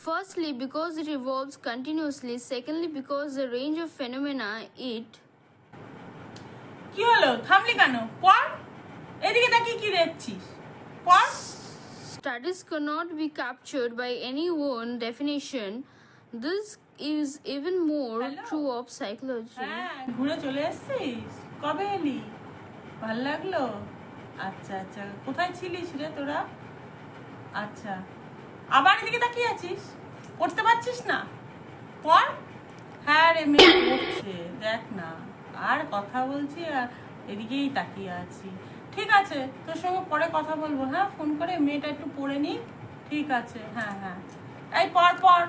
Firstly, because it evolves continuously. Secondly, because the range of phenomena it কি হলো থামলি কেন পড় এদিকে তাকিয়ে কি দেখছিস পড় studies cannot be captured by any one definition. This is even more Hello. true of psychology. হ্যাঁ ঘুরে চলে এসেছিস কবে এলি ভাল লাগলো আচ্ছা আচ্ছা কোথায় ছিলিস রে তোরা আচ্ছা আবার এদিকে তাকিয়ে আছিস পড়তে পারছিস না পড় হ্যাঁ রে মেয়ে পড়ছে দেখ না আর কথা বলছি আর এদিকেই তাকিয়ে আছি ঠিক আছে তোর সঙ্গে পরে কথা বলবো হ্যাঁ ফোন করে মেয়েটা একটু পড়ে নি ঠিক আছে হ্যাঁ হ্যাঁ এই পড় পড়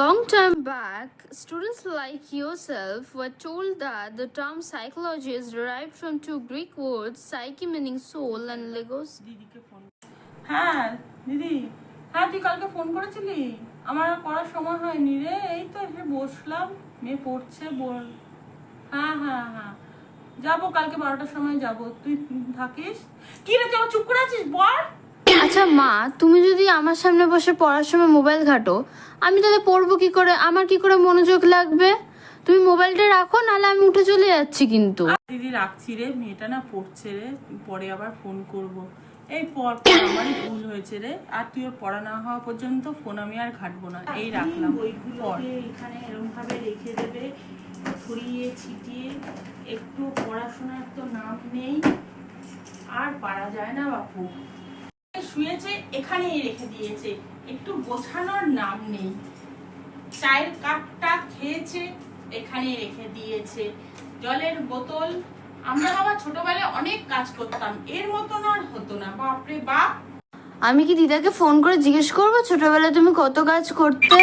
Long time back, students like yourself were told that the term psychology is derived from two Greek words, psyche meaning soul and logos. দিদিকে ফোন হ্যাঁ দিদি হ্যাঁ তুই কালকে ফোন করেছিলি আমার আর করার সময় হয়নি রে এই তো এসে বসলাম মেয়ে পড়ছে বল হ্যাঁ হ্যাঁ হ্যাঁ যাবো কালকে 12টার সময় যাবো তুই থাকিস কি রে তুই আবার চুপ করে আছিস বল আচ্ছা মা, তুমি যদি আমার সামনে বসে পড়ার সময় মোবাইল ঘাটো, আমি তাহলে পড়বো কি করে? আমার কি করে মনোযোগ লাগবে? তুমি মোবাইলটা রাখো, নাহলে আমি উঠে চলে যাচ্ছি কিন্তু। দিদি রাখছি রে মেয়েটা না পড়ছে রে পরে আবার ফোন করব এই পর আমারই ভুল হয়েছে রে আর তুই ওর পড়া না হওয়া পর্যন্ত ফোন আমি আর ঘাটবো না এই রাখলাম বইগুলোকে এখানে এরকম ভাবে রেখে দেবে ছড়িয়ে ছিটিয়ে একটু পড়াশোনার তো নাম নেই আর পারা যায় না বাপু শুয়েছে এখানেই রেখে দিয়েছে একটু গোছানোর নাম নেই চায়ের কাপটা খেয়েছে এখানেই রেখে দিয়েছে জলের বোতল আমরা বাবা ছোটবেলায় অনেক কাজ করতাম এর মতন আর হতো না বাপরে বাপ আমি কি দিদাকে ফোন করে জিজ্ঞেস করবো ছোটবেলায় তুমি কত কাজ করতে?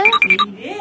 রে